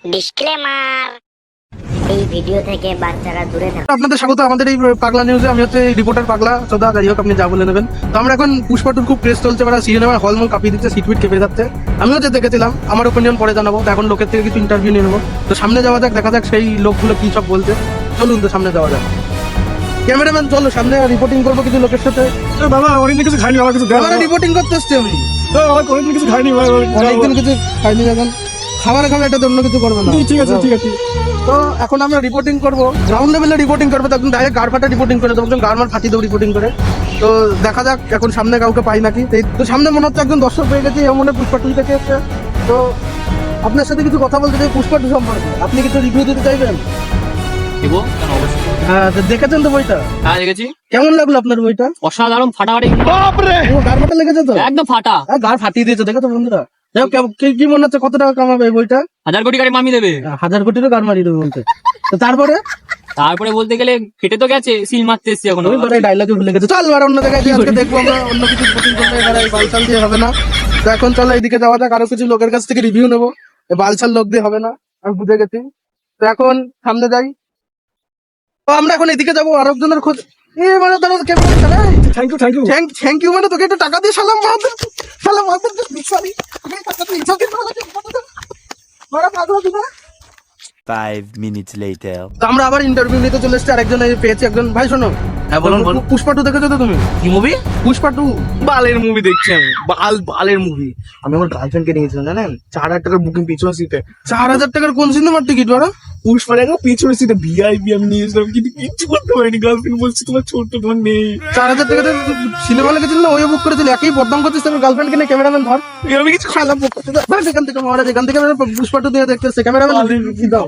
Disclaimer, এই video থেকে বাচ্চারা দূরে থাকুন। আপনাদের স্বাগত আমাদের এই পাগলা নিউজে। আমি হচ্ছে রিপোর্টার পাগলা সদা, যাই হোক আপনি যা বলে নেবেন। তো আমরা এখন পুষ্পা টুর খুব প্রেস চলছে, মানে সিনেমার হলমল কাঁপিয়ে দিচ্ছে, সিটুইট কেঁপে যাচ্ছে। আমিও যে দেখেছিলাম, আমার ওপিনিয়ন পরে জানাবো। তো এখন লোকের থেকে কিছু ইন্টারভিউ নিয়ে নেবো। তো সামনে যাওয়া যাক, দেখা যাক সেই লোকগুলো কি সব বলছে। চলুন তো সামনে যাওয়া যাক। ক্যামেরাম্যান চলো সামনে, রিপোর্টিং করবো কিছু লোকের সাথে। বাবা অনেকদিন কিছু খাইনি, আমার কিছু দেওয়া রিপোর্টিং করতে এসছি আমি। আমার কোনোদিন কিছু খাইনি ভাই, অনেকদিন কিছু খাইনি, এখন খাবার খাবে, এটা অন্য কিছু করবে না। ঠিক আছে ঠিক আছে। তো এখন আমরা রিপোর্টিং করবো, গ্রাউন্ড লেভেলে রিপোর্টিং করবো। তখন ডাইরেক্ট গাড় ফাটা রিপোর্টিং করে দেবো, গাড় মার ফাটিয়ে দেবো রিপোর্টিং করে। তো দেখা যাক এখন সামনে কাউকে পাই নাকি। তো সামনে মনে হচ্ছে একজন দর্শক পেয়ে গেছে, এমন পুষ্পা টু থেকে এসছে। তো আপনার সাথে কিছু কথা বলতে চাই পুষ্পা টু সম্পর্কে। আপনি কিছু রিভিউ দিতে চাইবেন? দেবো কেন, অবশ্যই। হ্যাঁ, তো দেখেছেন তো বইটা? হ্যাঁ দেখেছি। কেমন লাগলো আপনার বইটা? অসাধারণ, ফাটাফাটি, ও, গাড় ফাটা লেগেছে তো? একদম ফাটা। গাড় ফাটিয়ে দিয়েছে, দেখো তো বন্ধুরা। যাই হোক, কি মনে হচ্ছে কত টাকা কামাবে এই বইটা? 1000 কোটি গাড়ি মামি দেবে। 1000 কোটিরও গাড় মারিয়ে দেবে বলতে। তো তারপরে বলতে গেলে কেটে তো গেছে, সিল মারতে এসছি এখন। ডায়লগে ভুলে গেছে। চল আর অন্য জায়গায় গিয়ে আজকে দেখবো আমরা, অন্য কিছু শুটিং করতে এবার এই বালছাল দিয়ে হবে না। তো এখন চলো এইদিকে যাওয়া যাক, আরো কিছু লোকের কাছ থেকে রিভিউ নেবো। এই বালছাল লোক দিয়ে হবে না, আমি বুঝে গেছি। তো এখন সামনে যাই। তো আমরা এখন এদিকে যাবো, আরো একজনের খোঁজ। মানে তারা thank you thank you. Thank you মানে তোকে একটু টাকা দিয়ে সালাম সরি। 5 minutes later. তো আমরা আবার ইন্টারভিউ নিতে চলে এসেছি, আরেকজন পেয়েছি একজন। ভাই শোনো, হ্যাঁ বলুন বলুন। পুষ্পা টু দেখেছো তো তুমি? কি মুভি? পুষ্পা টু বালের মুভি দেখছি আমি, বালের মুভি। আমি আমার গার্লফ্রেন্ডকে নিয়েছিলাম জানেন, 4000 টাকার বুকিং পিছনে সিটে। 4000 টাকার কোন সিনেমার টিকিট বাড়া? পুষ্পা টাকা পিছনে সিটে ভিআইপি আমি নিয়েছিলাম, কিন্তু কিচ্ছু করতে পারিনি। গার্লফ্রেন্ড বলছি তোমার ছোট, তোমার নেই। 4000 টাকাতে সিনেমা লেগেছিল না, ওই বুক করেছিল। একই বদনাম করছিস তোর গার্লফ্রেন্ডকে নিয়ে। ক্যামেরাম্যান ধর, আমি কিছু খারাপ এখান থেকে মারা, যেখান থেকে পুষ্পা টু দিয়ে দেখতে এসছে। ক্যামেরাম্যান কি দাও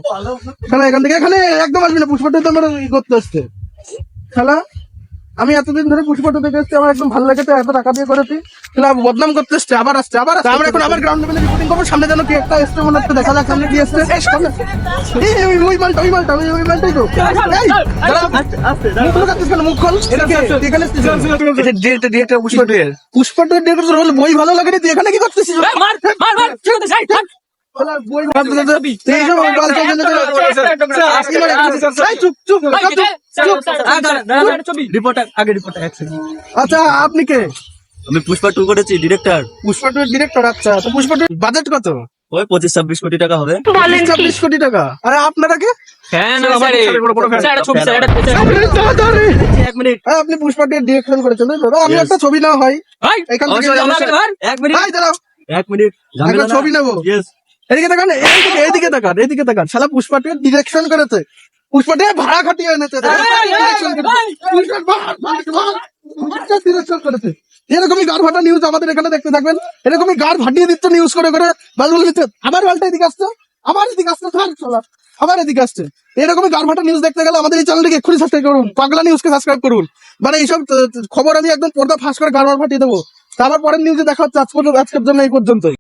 খেলা, এখান থেকে এখানে একদম আসবি না। পুষ্পা টু তো আমার ই করতে আসছে খেলা। আমি এতদিন ধরে পুষ্পা টু দেখে এসছি, আমার একদম ভালো লেগেছে, এত টাকা দিয়ে করেছি। খেলা বদনাম করতে এসছে, আবার আসছে। আমরা এখন আবার গ্রাউন্ড লেভেলে রিপোর্টিং করবো। সামনে যেন কি একটা এসছে মনে হচ্ছে, দেখা যাক সামনে কি এসছে। ওই মালটা ওই মালটাই তো। মুখ লুকাচ্ছিস কেন? মুখ খোল। এখানে ডিরেক্টর পুষ্পা টু এর। পুষ্পা টু ডিরেক্টর হলো, বই ভালো লাগে না, তুই এখানে কি করতেছিস? মার মার মার, ঠিক আছে, যাই, থাক। বই রিপোর্টার আগে, রিপোর্টার আচ্ছা, আপনি কে? আমি পুষ্পা 2 করেছি, ডিরেক্টর। Pushpa two director? আচ্ছা, তো পুষ্পা টু বাজেট কত? ওই 25-26 কোটি টাকা হবে। 26 কোটি টাকা। আরে আপনারা কে? এক মিনিট। আপনি পুষ্পা টু ডিরেকশন করেছেন তাই তো? আমি একটা ছবি না হয় এখান থেকে এক মিনিট, ভাই দাঁড়াও, এক মিনিট, একটা ছবি নেবো। এদিকে তাকান, এদিকে তাকান। শালা পুষ্পা টু ডিরেকশন করেছে, পুষ্পা টু ভাড়া খাটিয়ে এনেছে, ডিরেকশন করেছে। এরকমই গাড় ফাটা নিউজ আমাদের এখানে দেখতে থাকবেন। এরকমই গাড় ফাটিয়ে দিচ্ছে নিউজ করে করে। বালগুলো দিচ্ছে, আবার বালটা এদিকে আসছে, আবার এদিকে আসছে, আবার এদিকে আসছে। এরকমই গাড় ফাটা নিউজ দেখতে গেলে আমাদের এই চ্যানেলটিকে এক্ষুনি সাবস্ক্রাইব করুন, পাগলা নিউজকে সাবস্ক্রাইব করুন। মানে এইসব খবর আমি একদম পর্দা ফাঁস করে গাড় ফাটিয়ে দেবো। তারপর পরের নিউজে দেখা হচ্ছে। আজকের জন্য এই পর্যন্তই।